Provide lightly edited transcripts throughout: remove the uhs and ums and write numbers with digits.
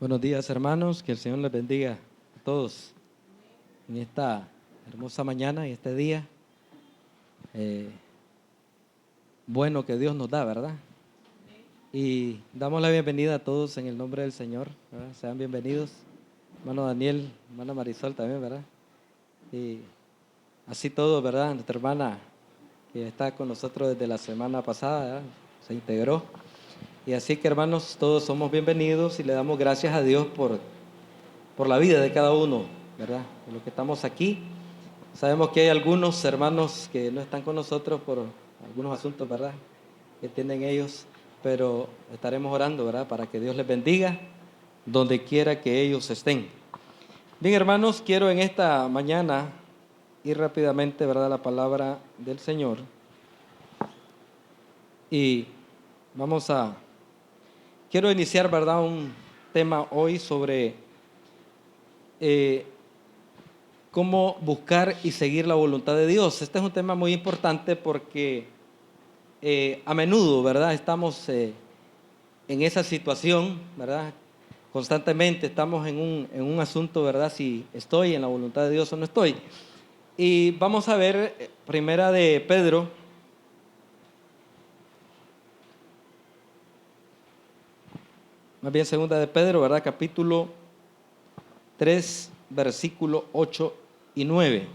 Buenos días, hermanos, que el Señor les bendiga a todos en esta hermosa mañana y este día bueno que Dios nos da, ¿verdad? Y damos la bienvenida a todos en el nombre del Señor, ¿verdad? Sean bienvenidos, hermano Daniel, hermana Marisol también, ¿verdad? Y así todo, ¿verdad? Nuestra hermana que está con nosotros desde la semana pasada, ¿verdad? Se integró. Y así que, hermanos, todos somos bienvenidos y le damos gracias a Dios por la vida de cada uno, ¿verdad? De los que estamos aquí. Sabemos que hay algunos hermanos que no están con nosotros por algunos asuntos, ¿verdad?, que tienen ellos, pero estaremos orando, ¿verdad?, para que Dios les bendiga donde quiera que ellos estén. Bien, hermanos, quiero en esta mañana ir rápidamente, ¿verdad?, a la palabra del Señor. Y quiero iniciar, ¿verdad?, un tema hoy sobre cómo buscar y seguir la voluntad de Dios. Este es un tema muy importante porque a menudo, ¿verdad?, estamos en esa situación, ¿verdad? Constantemente estamos en un asunto, ¿verdad?, si estoy en la voluntad de Dios o no estoy. Y vamos a ver primera de Pedro, más bien segunda de Pedro, ¿verdad?, capítulo 3, versículo 8 y 9.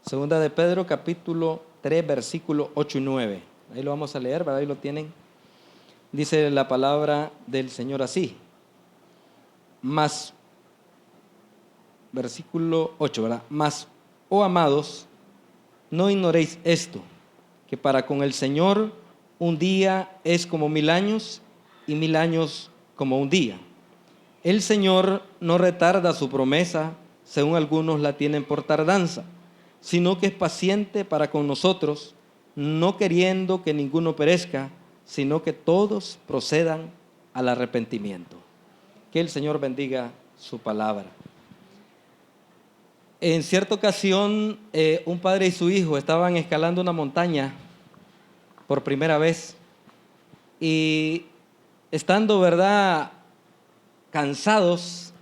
Segunda de Pedro, capítulo 3, versículo 8 y 9. Ahí lo vamos a leer, ¿verdad? Ahí lo tienen. Dice la palabra del Señor así. Mas, versículo 8, ¿verdad? Mas, oh amados, no ignoréis esto, que para con el Señor un día es como 1000 años y 1000 años como un día. El Señor no retarda su promesa, según algunos la tienen por tardanza, sino que es paciente para con nosotros, no queriendo que ninguno perezca, sino que todos procedan al arrepentimiento. Que el Señor bendiga su palabra. En cierta ocasión, un padre y su hijo estaban escalando una montaña por primera vez y estando, ¿verdad?, cansados,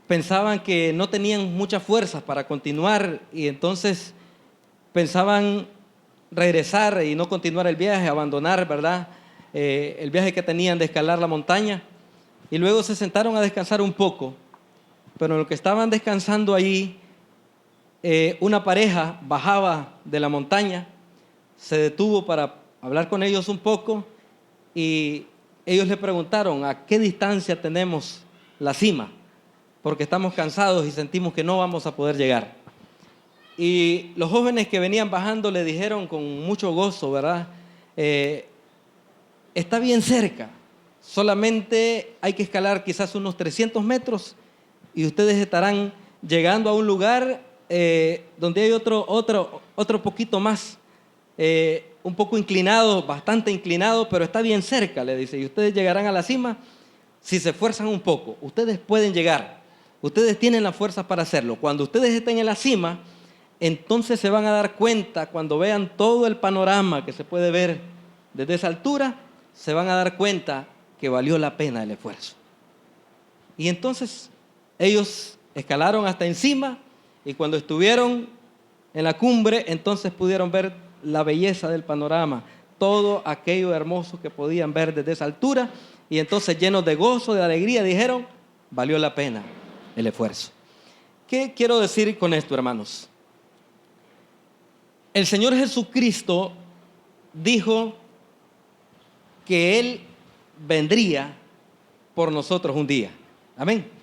pensaban que no tenían muchas fuerzas para continuar y entonces pensaban regresar y no continuar el viaje, abandonar, ¿verdad?, el viaje que tenían de escalar la montaña, y luego se sentaron a descansar un poco. Pero en lo que estaban descansando allí, una pareja bajaba de la montaña, se detuvo para hablar con ellos un poco y ellos le preguntaron: ¿a qué distancia tenemos la cima? Porque estamos cansados y sentimos que no vamos a poder llegar. Y los jóvenes que venían bajando le dijeron con mucho gozo, ¿verdad?, está bien cerca, solamente hay que escalar quizás unos 300 metros y ustedes estarán llegando a un lugar donde hay otro poquito más, un poco inclinado, bastante inclinado, pero está bien cerca, le dice, y ustedes llegarán a la cima si se esfuerzan un poco. Ustedes pueden llegar, ustedes tienen la fuerza para hacerlo. Cuando ustedes estén en la cima, entonces se van a dar cuenta, cuando vean todo el panorama que se puede ver desde esa altura, se van a dar cuenta que valió la pena el esfuerzo. Y entonces ellos escalaron hasta encima y cuando estuvieron en la cumbre, entonces pudieron ver la belleza del panorama, todo aquello hermoso que podían ver desde esa altura, y entonces, llenos de gozo, de alegría, dijeron: valió la pena el esfuerzo. ¿Qué quiero decir con esto, hermanos? El Señor Jesucristo dijo que Él vendría por nosotros un día. Amén.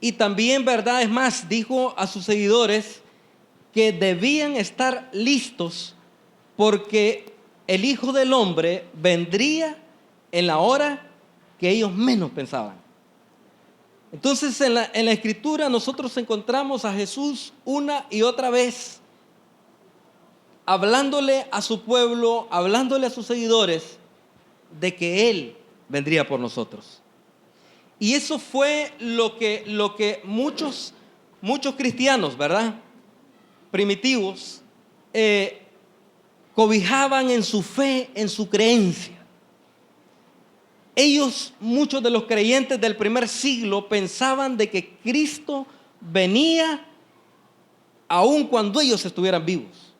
Y también, ¿verdad?, es más, dijo a sus seguidores que debían estar listos porque el Hijo del Hombre vendría en la hora que ellos menos pensaban. Entonces, en la Escritura nosotros encontramos a Jesús una y otra vez hablándole a su pueblo, hablándole a sus seguidores de que Él vendría por nosotros. Y eso fue lo que muchos cristianos, ¿verdad?, primitivos cobijaban en su fe, en su creencia. Ellos, muchos de los creyentes del primer siglo, pensaban de que Cristo venía aun cuando ellos estuvieran vivos.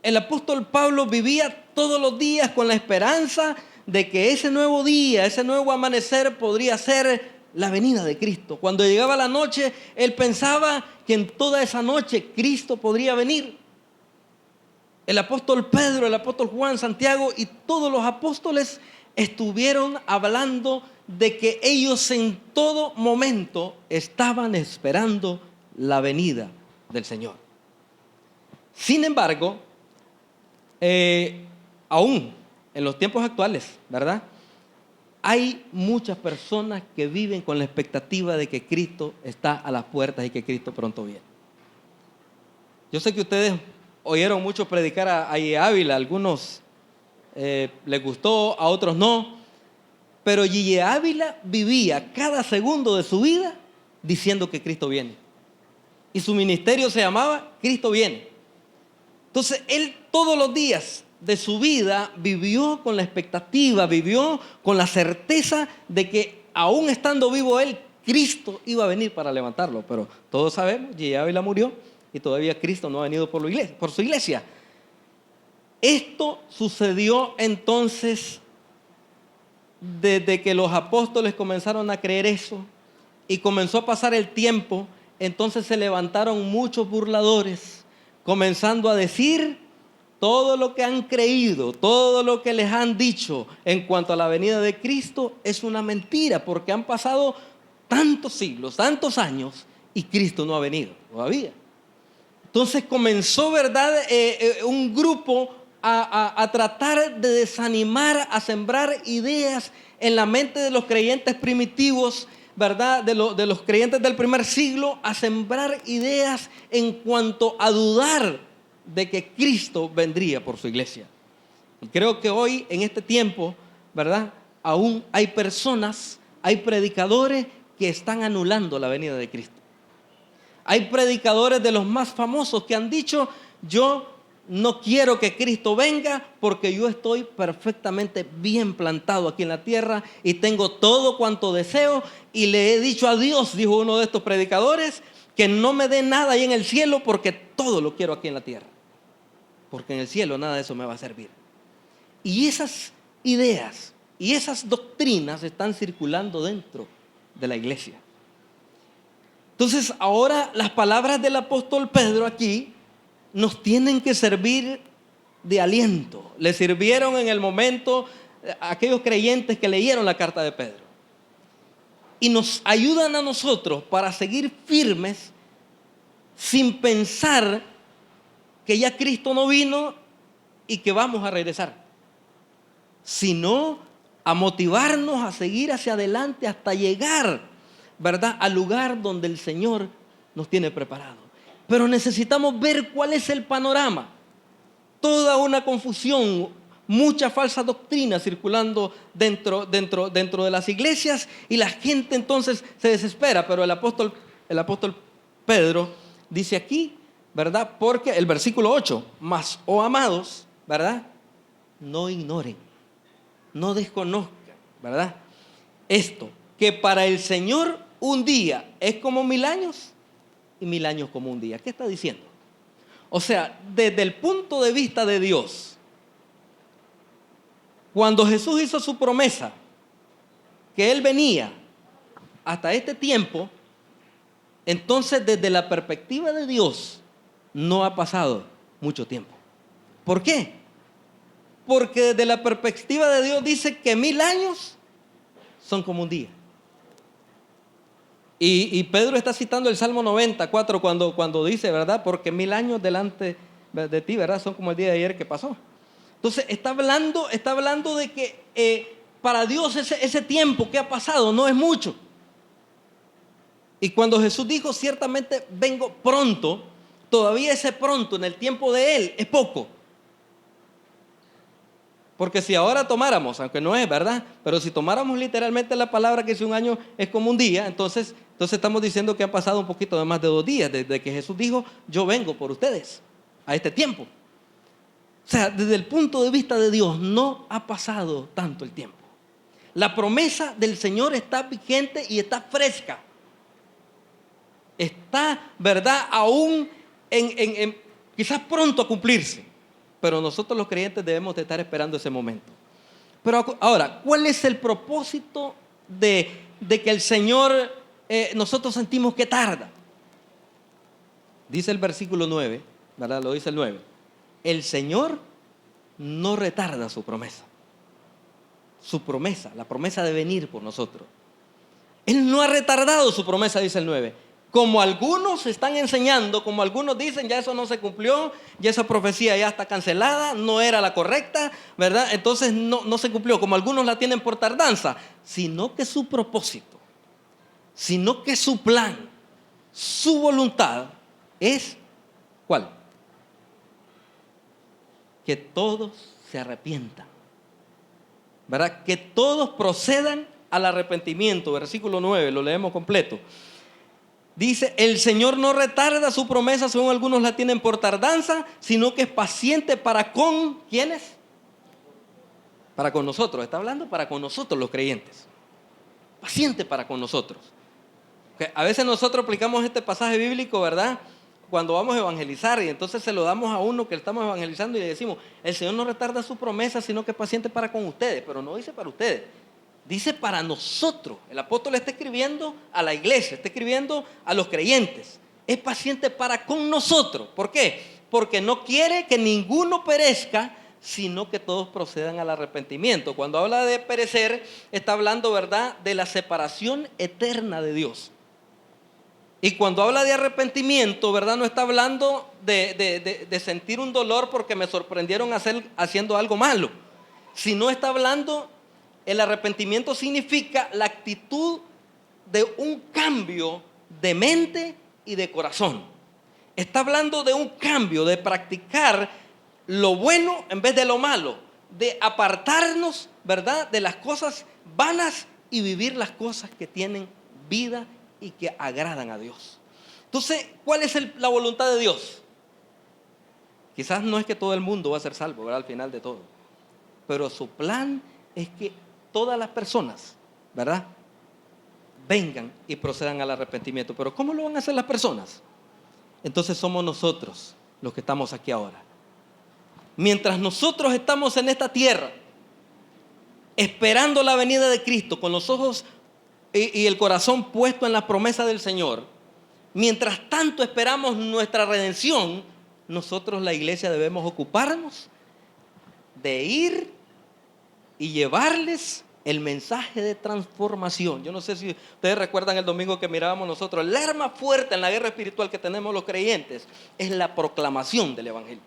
El apóstol Pablo vivía todos los días con la esperanza de que ese nuevo día, ese nuevo amanecer podría ser la venida de Cristo. Cuando llegaba la noche, él pensaba que en toda esa noche Cristo podría venir. El apóstol Pedro, el apóstol Juan, Santiago y todos los apóstoles estuvieron hablando de que ellos en todo momento estaban esperando la venida del Señor. Sin embargo, aún en los tiempos actuales, ¿verdad?, hay muchas personas que viven con la expectativa de que Cristo está a las puertas y que Cristo pronto viene. Yo sé que ustedes oyeron mucho predicar a Gigi Ávila, a algunos les gustó, a otros no, pero Gigi Ávila vivía cada segundo de su vida diciendo que Cristo viene. Y su ministerio se llamaba Cristo viene. Entonces, él todos los días de su vida vivió con la expectativa, vivió con la certeza de que aún estando vivo él, Cristo iba a venir para levantarlo. Pero todos sabemos, Gigi Ávila murió y todavía Cristo no ha venido por su iglesia. Esto sucedió entonces desde que los apóstoles comenzaron a creer eso y comenzó a pasar el tiempo. Entonces se levantaron muchos burladores comenzando a decir todo lo que han creído, todo lo que les han dicho en cuanto a la venida de Cristo es una mentira, porque han pasado tantos siglos, tantos años y Cristo no ha venido todavía. Entonces comenzó, ¿verdad?, un grupo a tratar de desanimar, a sembrar ideas en la mente de los creyentes primitivos, ¿verdad?, de los creyentes del primer siglo, a sembrar ideas en cuanto a dudar de que Cristo vendría por su iglesia. Y creo que hoy, en este tiempo, ¿verdad?, aún hay personas, hay predicadores que están anulando la venida de Cristo. Hay predicadores de los más famosos que han dicho: yo no quiero que Cristo venga porque yo estoy perfectamente bien plantado aquí en la tierra y tengo todo cuanto deseo, y le he dicho a Dios, dijo uno de estos predicadores, que no me dé nada ahí en el cielo porque todo lo quiero aquí en la tierra, porque en el cielo nada de eso me va a servir. Y esas ideas y esas doctrinas están circulando dentro de la iglesia. Entonces ahora las palabras del apóstol Pedro aquí nos tienen que servir de aliento. Le sirvieron en el momento a aquellos creyentes que leyeron la carta de Pedro. Y nos ayudan a nosotros para seguir firmes sin pensar que ya Cristo no vino y que vamos a regresar, sino a motivarnos a seguir hacia adelante hasta llegar, ¿verdad?, al lugar donde el Señor nos tiene preparado. Pero necesitamos ver cuál es el panorama. Toda una confusión, mucha falsa doctrina circulando dentro de las iglesias, y la gente entonces se desespera. Pero el apóstol Pedro dice aquí, ¿verdad?, porque el versículo 8, mas, oh amados, ¿verdad?, no ignoren, no desconozcan, ¿verdad?, esto, que para el Señor un día es como 1000 años y 1000 años como un día. ¿Qué está diciendo? O sea, desde el punto de vista de Dios, cuando Jesús hizo su promesa que Él venía hasta este tiempo, entonces desde la perspectiva de Dios no ha pasado mucho tiempo. ¿Por qué? Porque desde la perspectiva de Dios dice que 1000 años son como un día. Y Pedro está citando el Salmo 94 cuando dice, ¿verdad?, porque 1000 años delante de ti, ¿verdad?, son como el día de ayer que pasó. Entonces está hablando de que para Dios ese tiempo que ha pasado no es mucho. Y cuando Jesús dijo, ciertamente vengo pronto, todavía ese pronto en el tiempo de Él es poco. Porque si ahora tomáramos, aunque no es verdad, pero si tomáramos literalmente la palabra que si un año es como un día, entonces estamos diciendo que han pasado un poquito de más de 2 días desde que Jesús dijo, yo vengo por ustedes a este tiempo. O sea, desde el punto de vista de Dios no ha pasado tanto el tiempo. La promesa del Señor está vigente y está fresca. Está, ¿verdad?, aún quizás pronto a cumplirse. Pero nosotros los creyentes debemos de estar esperando ese momento. Pero ahora, ¿cuál es el propósito de que el Señor, nosotros sentimos que tarda? Dice el versículo 9, ¿verdad? Lo dice el 9. El Señor no retarda su promesa. Su promesa, la promesa de venir por nosotros. Él no ha retardado su promesa, dice el 9. Como algunos están enseñando, como algunos dicen, ya eso no se cumplió, ya esa profecía ya está cancelada, no era la correcta, ¿verdad? Entonces no se cumplió, como algunos la tienen por tardanza, sino que su propósito, sino que su plan, su voluntad es, ¿cuál? Que todos se arrepientan, ¿verdad? Que todos procedan al arrepentimiento. Versículo 9, lo leemos completo. Dice, el Señor no retarda su promesa, según algunos la tienen por tardanza, sino que es paciente para con, ¿quiénes? Para con nosotros, está hablando para con nosotros los creyentes. Paciente para con nosotros. A veces nosotros aplicamos este pasaje bíblico, ¿verdad?, cuando vamos a evangelizar, y entonces se lo damos a uno que estamos evangelizando y le decimos, el Señor no retarda su promesa, sino que es paciente para con ustedes, pero no dice para ustedes. Dice para nosotros. El apóstol está escribiendo a la iglesia, está escribiendo a los creyentes. Es paciente para con nosotros. ¿Por qué? Porque no quiere que ninguno perezca, sino que todos procedan al arrepentimiento. Cuando habla de perecer, está hablando, ¿verdad?, de la separación eterna de Dios. Y cuando habla de arrepentimiento, ¿verdad?, no está hablando de sentir un dolor porque me sorprendieron haciendo algo malo, sino está hablando. El arrepentimiento significa la actitud de un cambio de mente y de corazón. Está hablando de un cambio, de practicar lo bueno en vez de lo malo, de apartarnos, ¿verdad?, de las cosas vanas y vivir las cosas que tienen vida y que agradan a Dios. Entonces, ¿cuál es la voluntad de Dios? Quizás no es que todo el mundo va a ser salvo, ¿verdad?, al final de todo, pero su plan es que todas las personas, ¿verdad?, vengan y procedan al arrepentimiento. Pero ¿cómo lo van a hacer las personas? Entonces somos nosotros los que estamos aquí ahora. Mientras nosotros estamos en esta tierra, esperando la venida de Cristo, con los ojos y el corazón puesto en la promesa del Señor, mientras tanto esperamos nuestra redención, nosotros, la iglesia, debemos ocuparnos de ir y llevarles el mensaje de transformación. Yo no sé si ustedes recuerdan el domingo que mirábamos nosotros. El arma fuerte en la guerra espiritual que tenemos los creyentes es la proclamación del evangelio.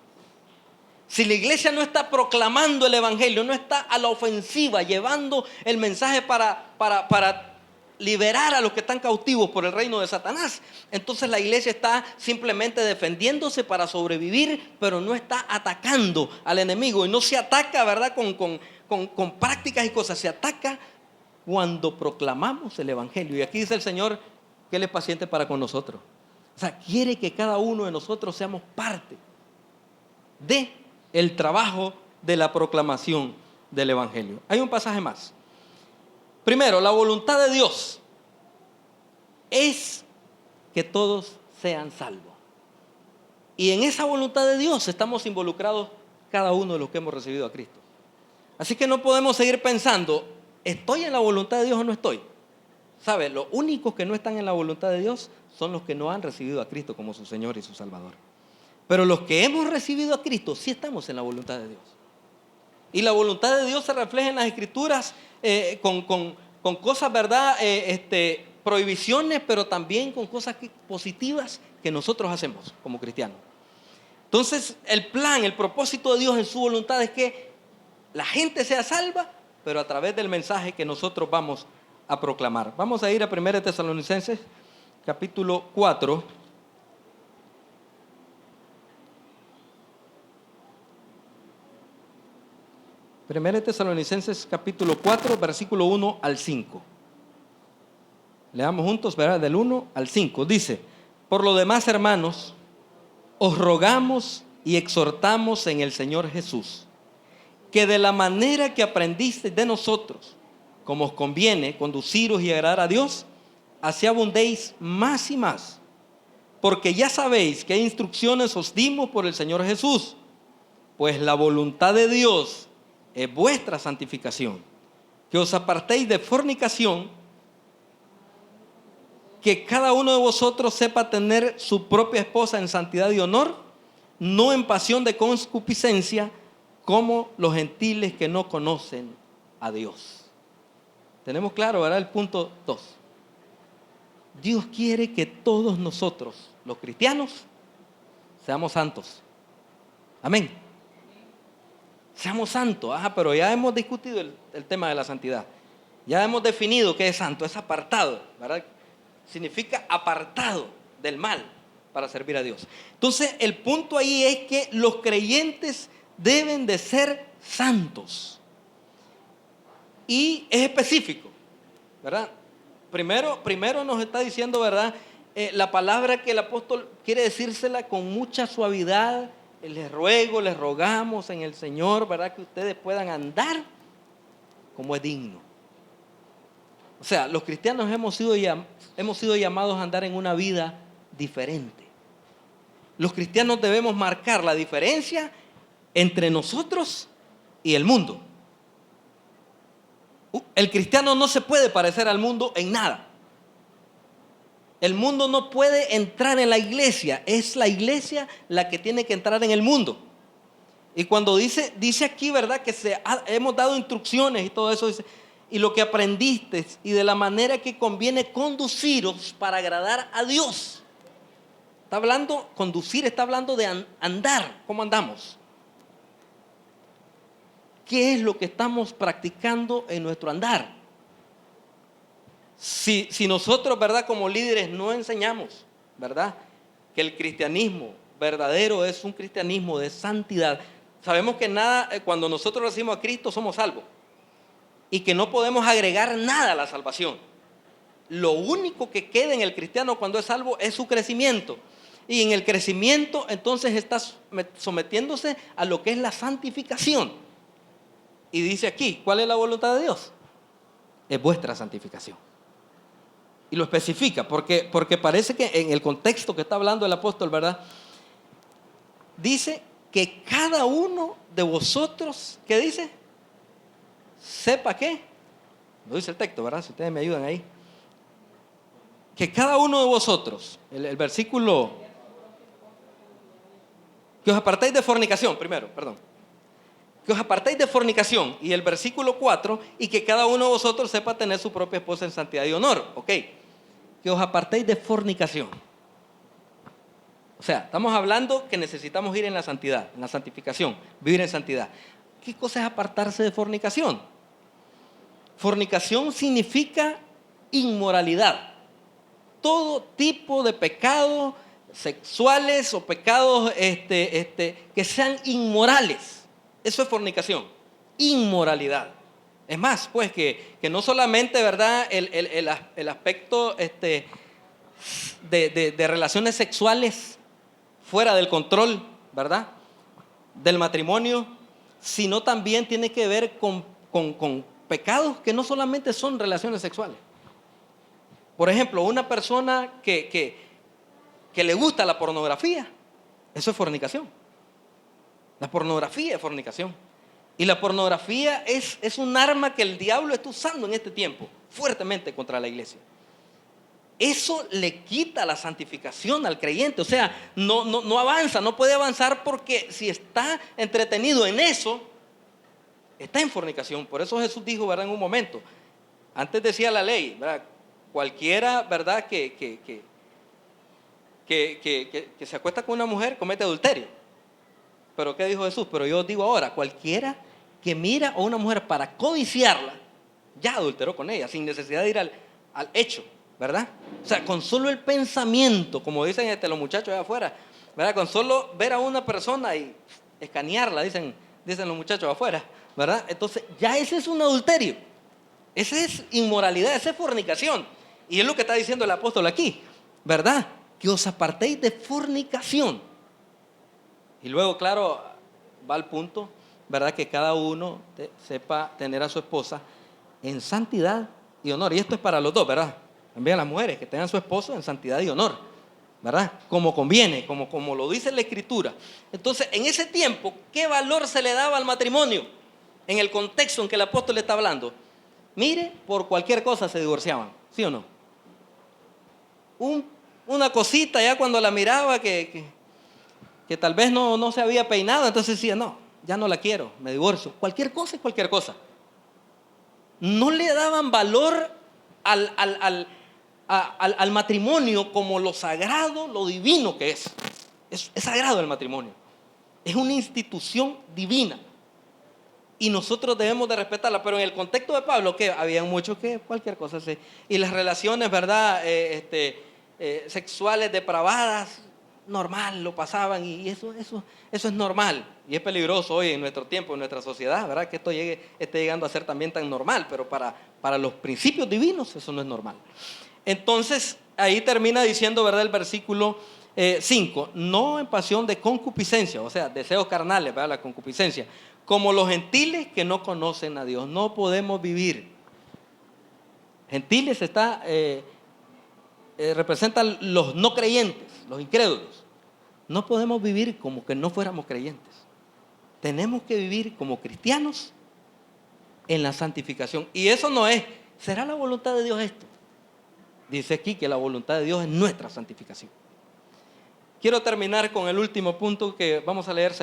Si la iglesia no está proclamando el evangelio, no está a la ofensiva llevando el mensaje para liberar a los que están cautivos por el reino de Satanás, entonces la iglesia está simplemente defendiéndose para sobrevivir, pero no está atacando al enemigo. Y no se ataca, ¿verdad?, con prácticas y cosas. Se ataca cuando proclamamos el evangelio. Y aquí dice el Señor que Él es paciente para con nosotros. O sea, quiere que cada uno de nosotros seamos parte de el trabajo de la proclamación del evangelio. Hay un pasaje más. Primero, la voluntad de Dios es que todos sean salvos. Y en esa voluntad de Dios estamos involucrados cada uno de los que hemos recibido a Cristo. Así que no podemos seguir pensando, ¿estoy en la voluntad de Dios o no estoy? ¿Sabe? Los únicos que no están en la voluntad de Dios son los que no han recibido a Cristo como su Señor y su Salvador. Pero los que hemos recibido a Cristo sí estamos en la voluntad de Dios. Y la voluntad de Dios se refleja en las Escrituras con cosas, ¿verdad?, prohibiciones, pero también con cosas positivas que nosotros hacemos como cristianos. Entonces, el plan, el propósito de Dios en su voluntad es que la gente sea salva, pero a través del mensaje que nosotros vamos a proclamar. Vamos a ir a 1 Tesalonicenses, capítulo 4. Primera de Tesalonicenses capítulo 4, versículo 1 al 5. Leamos juntos, ¿verdad? Del 1 al 5. Dice: por lo demás, hermanos, os rogamos y exhortamos en el Señor Jesús, que de la manera que aprendisteis de nosotros, como os conviene conduciros y agradar a Dios, así abundéis más y más. Porque ya sabéis qué instrucciones os dimos por el Señor Jesús, pues la voluntad de Dios es vuestra santificación, que os apartéis de fornicación, que cada uno de vosotros sepa tener su propia esposa en santidad y honor, no en pasión de concupiscencia, como los gentiles que no conocen a Dios. Tenemos claro, ¿verdad? El punto 2. Dios quiere que todos nosotros, los cristianos, seamos santos. Amén. Seamos santos. Pero ya hemos discutido el tema de la santidad. Ya hemos definido qué es santo. Es apartado, ¿verdad? Significa apartado del mal para servir a Dios. Entonces, el punto ahí es que los creyentes deben de ser santos. Y es específico, ¿verdad? Primero nos está diciendo, ¿verdad? La palabra que el apóstol quiere decírsela con mucha suavidad. Les ruego, les rogamos en el Señor, ¿verdad? Que ustedes puedan andar como es digno. O sea, los cristianos hemos sido llamados a andar en una vida diferente. Los cristianos debemos marcar la diferencia entre nosotros y el mundo. El cristiano no se puede parecer al mundo en nada. El mundo no puede entrar en la iglesia. Es la iglesia la que tiene que entrar en el mundo. Y cuando dice aquí, ¿verdad? Que hemos dado instrucciones y todo eso, dice, y lo que aprendiste y de la manera que conviene conduciros para agradar a Dios. Está hablando, conducir, está hablando de andar. ¿Cómo andamos? ¿Qué es lo que estamos practicando en nuestro andar? Si nosotros, ¿verdad? Como líderes no enseñamos, ¿verdad? Que el cristianismo verdadero es un cristianismo de santidad. Sabemos que cuando nosotros recibimos a Cristo somos salvos. Y que no podemos agregar nada a la salvación. Lo único que queda en el cristiano cuando es salvo es su crecimiento. Y en el crecimiento entonces está sometiéndose a lo que es la santificación. Y dice aquí, ¿cuál es la voluntad de Dios? Es vuestra santificación. Y lo especifica, porque parece que en el contexto que está hablando el apóstol, ¿verdad? Dice que cada uno de vosotros, ¿qué dice? Sepa qué. Lo dice el texto, ¿verdad? Si ustedes me ayudan ahí. Que cada uno de vosotros, el versículo, que os apartéis de fornicación, primero, perdón. Que os apartéis de fornicación. Y el versículo 4, y que cada uno de vosotros sepa tener su propia esposa en santidad y honor. Ok. Que os apartéis de fornicación. O sea, estamos hablando que necesitamos ir en la santidad, en la santificación, vivir en santidad. ¿Qué cosa es apartarse de fornicación? Fornicación significa inmoralidad. Todo tipo de pecados sexuales o pecados que sean inmorales. Eso es fornicación, inmoralidad. Es más, pues que no solamente, ¿verdad? El aspecto de relaciones sexuales fuera del control, ¿verdad? Del matrimonio, sino también tiene que ver con pecados que no solamente son relaciones sexuales. Por ejemplo, una persona que le gusta la pornografía, eso es fornicación. La pornografía es fornicación. Y la pornografía es un arma que el diablo está usando en este tiempo, fuertemente contra la iglesia. Eso le quita la santificación al creyente. O sea, no avanza, no puede avanzar, porque si está entretenido en eso, está en fornicación. Por eso Jesús dijo, ¿verdad? En un momento, antes decía la ley, ¿verdad? Cualquiera, ¿verdad? Que se acuesta con una mujer comete adulterio. Pero ¿qué dijo Jesús? Pero yo os digo ahora, cualquiera que mira a una mujer para codiciarla, ya adulteró con ella, sin necesidad de ir al hecho, ¿verdad? O sea, con solo el pensamiento, como dicen los muchachos allá afuera, ¿verdad? Con solo ver a una persona y escanearla, dicen los muchachos afuera, ¿verdad? Entonces, ya ese es un adulterio. Esa es inmoralidad, esa es fornicación. Y es lo que está diciendo el apóstol aquí, ¿verdad? Que os apartéis de fornicación. Y luego, claro, va al punto, ¿verdad? Que cada uno sepa tener a su esposa en santidad y honor. Y esto es para los dos, ¿verdad? También las mujeres que tengan a su esposo en santidad y honor, ¿verdad? Como conviene, como lo dice la Escritura. Entonces, en ese tiempo, ¿qué valor se le daba al matrimonio? En el contexto en que el apóstol está hablando. Mire, por cualquier cosa se divorciaban, ¿sí o no? Una cosita ya cuando la miraba que tal vez no se había peinado, entonces decía, no, ya no la quiero, me divorcio. Cualquier cosa es cualquier cosa. No le daban valor al matrimonio como lo sagrado, lo divino que es. Es sagrado el matrimonio. Es una institución divina. Y nosotros debemos de respetarla. Pero en el contexto de Pablo, que había muchos que cualquier cosa se... Y las relaciones, ¿verdad? Sexuales depravadas, normal, lo pasaban. Y eso es normal. Y es peligroso hoy en nuestro tiempo, en nuestra sociedad, ¿verdad? Que esto esté llegando a ser también tan normal. Pero para los principios divinos eso no es normal. Entonces, ahí termina diciendo, ¿verdad? El versículo 5. No en pasión de concupiscencia, o sea, deseos carnales, ¿verdad? La concupiscencia. Como los gentiles que no conocen a Dios. No podemos vivir. Gentiles representan los no creyentes, los incrédulos. No podemos vivir como que no fuéramos creyentes. Tenemos que vivir como cristianos en la santificación. Y eso no es, ¿será la voluntad de Dios esto? Dice aquí que la voluntad de Dios es nuestra santificación. Quiero terminar con el último punto que vamos a leer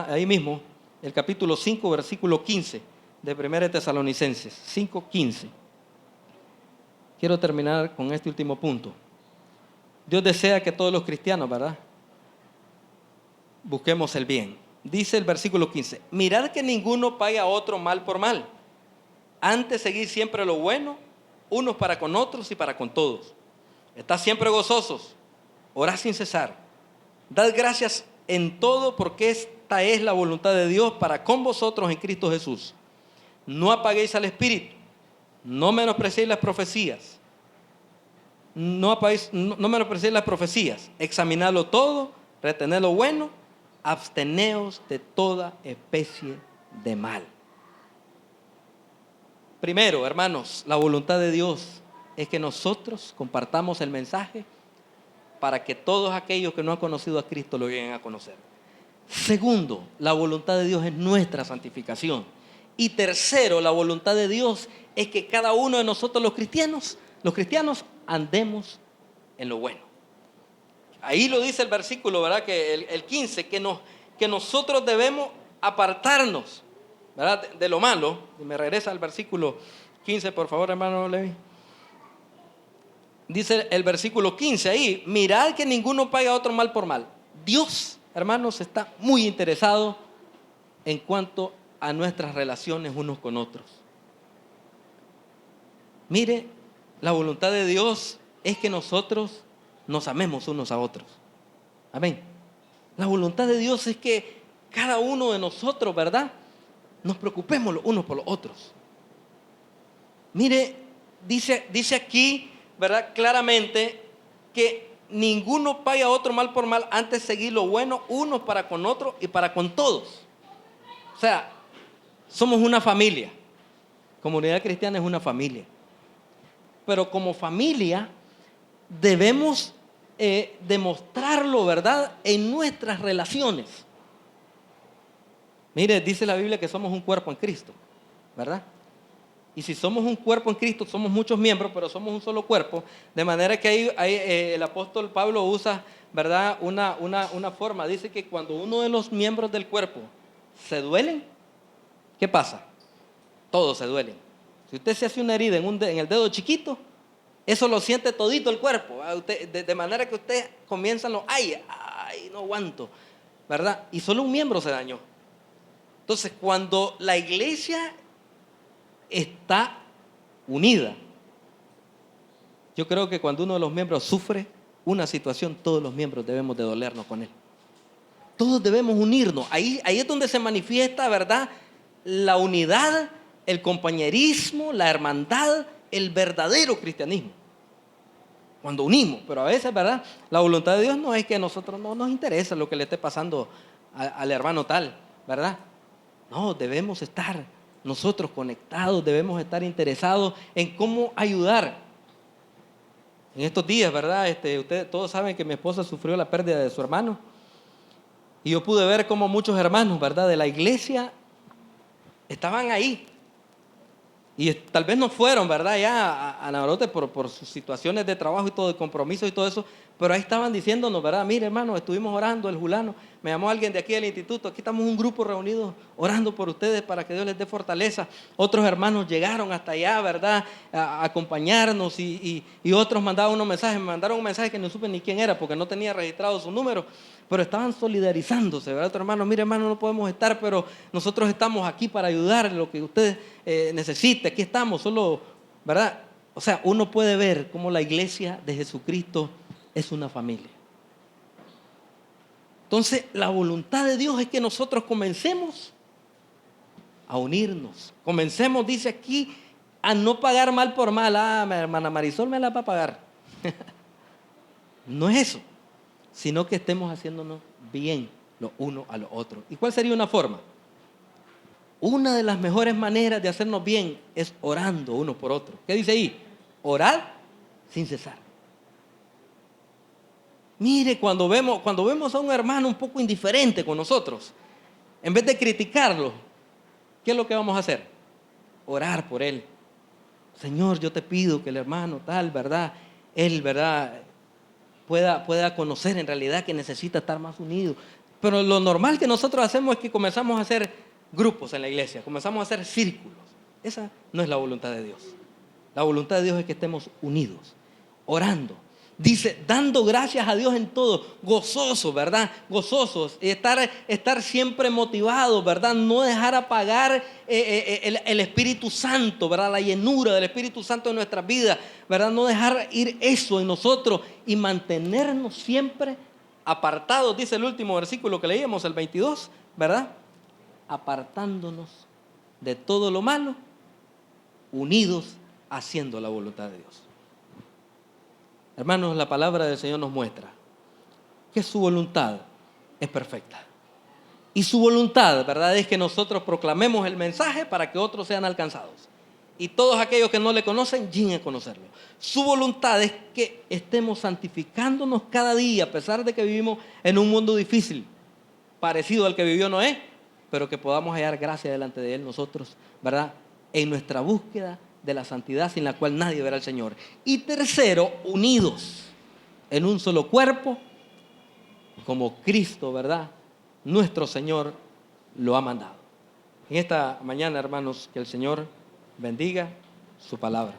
ahí mismo, el capítulo 5, versículo 15 de 1 Tesalonicenses, 5:15. Quiero terminar con este último punto. Dios desea que todos los cristianos, ¿verdad?, busquemos el bien. Dice el versículo 15, mirad que ninguno pague a otro mal por mal. Antes seguid siempre lo bueno, unos para con otros y para con todos. Estad siempre gozosos, orad sin cesar. Dad gracias en todo porque esta es la voluntad de Dios para con vosotros en Cristo Jesús. No apaguéis al Espíritu, no menospreciéis las profecías. No menospreciéis las profecías. Examinadlo todo, retened lo bueno, absteneos de toda especie de mal. Primero, hermanos, la voluntad de Dios es que nosotros compartamos el mensaje para que todos aquellos que no han conocido a Cristo lo lleguen a conocer. Segundo, la voluntad de Dios es nuestra santificación. Y tercero, la voluntad de Dios es que cada uno de nosotros los cristianos andemos en lo bueno. Ahí lo dice el versículo, ¿verdad? Que el 15, que nosotros debemos apartarnos, ¿verdad?, de lo malo. Y me regresa al versículo 15, por favor, hermano Levi. Dice el versículo 15 ahí, mirad que ninguno pague a otro mal por mal. Dios, hermanos, está muy interesado en cuanto a nuestras relaciones unos con otros. Mire, la voluntad de Dios es que nosotros nos amemos unos a otros. Amén. La voluntad de Dios es que cada uno de nosotros, ¿verdad?, nos preocupemos los unos por los otros. Mire, dice aquí, ¿verdad?, claramente que ninguno pague a otro mal por mal, antes seguir lo bueno, unos para con otros y para con todos. O sea, somos una familia. Comunidad Cristiana es una familia. Pero como familia debemos demostrarlo, ¿verdad?, en nuestras relaciones. Mire, dice la Biblia que somos un cuerpo en Cristo, ¿verdad? Y si somos un cuerpo en Cristo, somos muchos miembros, pero somos un solo cuerpo. De manera que el apóstol Pablo usa, ¿verdad?, una forma. Dice que cuando uno de los miembros del cuerpo se duelen, ¿qué pasa? Todos se duelen. Si usted se hace una herida en el dedo chiquito, eso lo siente todito el cuerpo. De manera que usted comienza ay, no aguanto, ¿verdad? Y solo un miembro se dañó. Entonces, cuando la iglesia está unida, yo creo que cuando uno de los miembros sufre una situación, todos los miembros debemos de dolernos con él. Todos debemos unirnos. Ahí es donde se manifiesta, ¿verdad?, la unidad, el compañerismo, la hermandad, el verdadero cristianismo. Cuando unimos, pero a veces, ¿verdad? La voluntad de Dios no es que a nosotros no nos interesa lo que le esté pasando al hermano tal, ¿verdad? No, debemos estar nosotros conectados, debemos estar interesados en cómo ayudar. En estos días, ¿verdad? Ustedes todos saben que mi esposa sufrió la pérdida de su hermano. Y yo pude ver cómo muchos hermanos, ¿verdad?, de la iglesia estaban ahí. Y tal vez no fueron, ¿verdad?, ya a Navarote por sus situaciones de trabajo y todo, de compromiso y todo eso, pero ahí estaban diciéndonos, ¿verdad? Mire, hermano, estuvimos orando, el Julano, me llamó alguien de aquí del instituto, aquí estamos un grupo reunido orando por ustedes para que Dios les dé fortaleza. Otros hermanos llegaron hasta allá, ¿verdad?, a acompañarnos y otros mandaban unos mensajes, me mandaron un mensaje que no supe ni quién era porque no tenía registrado su número, pero estaban solidarizándose, ¿verdad? Otro hermano, mire, hermano, no podemos estar, pero nosotros estamos aquí para ayudar lo que usted necesite, aquí estamos, solo, ¿verdad? O sea, uno puede ver cómo la iglesia de Jesucristo es una familia. Entonces, la voluntad de Dios es que nosotros comencemos a unirnos. Comencemos, dice aquí, a no pagar mal por mal. Ah, mi hermana Marisol me la va a pagar. No es eso, sino que estemos haciéndonos bien los unos a los otros. ¿Y cuál sería una forma? Una de las mejores maneras de hacernos bien es orando uno por otro. ¿Qué dice ahí? Orar sin cesar. Mire, cuando vemos a un hermano un poco indiferente con nosotros, en vez de criticarlo, ¿qué es lo que vamos a hacer? Orar por él. Señor, yo te pido que el hermano tal, ¿verdad? Él, ¿verdad?, pueda conocer en realidad que necesita estar más unido. Pero lo normal que nosotros hacemos es que comenzamos a hacer grupos en la iglesia, comenzamos a hacer círculos. Esa no es la voluntad de Dios. La voluntad de Dios es que estemos unidos, orando. Dice, dando gracias a Dios en todo, gozosos, ¿verdad? Gozosos, estar siempre motivados, ¿verdad? No dejar apagar el Espíritu Santo, ¿verdad? La llenura del Espíritu Santo en nuestras vidas, ¿verdad? No dejar ir eso en nosotros y mantenernos siempre apartados, dice el último versículo que leíamos, el 22, ¿verdad? Apartándonos de todo lo malo, unidos haciendo la voluntad de Dios. Hermanos, la palabra del Señor nos muestra que su voluntad es perfecta. Y su voluntad, ¿verdad?, es que nosotros proclamemos el mensaje para que otros sean alcanzados. Y todos aquellos que no le conocen, lleguen a conocerlo. Su voluntad es que estemos santificándonos cada día, a pesar de que vivimos en un mundo difícil, parecido al que vivió Noé, pero que podamos hallar gracia delante de Él nosotros, ¿verdad?, en nuestra búsqueda de la santidad sin la cual nadie verá al Señor. Y tercero, unidos en un solo cuerpo, como Cristo, ¿verdad?, nuestro Señor lo ha mandado. En esta mañana, hermanos, que el Señor bendiga su palabra.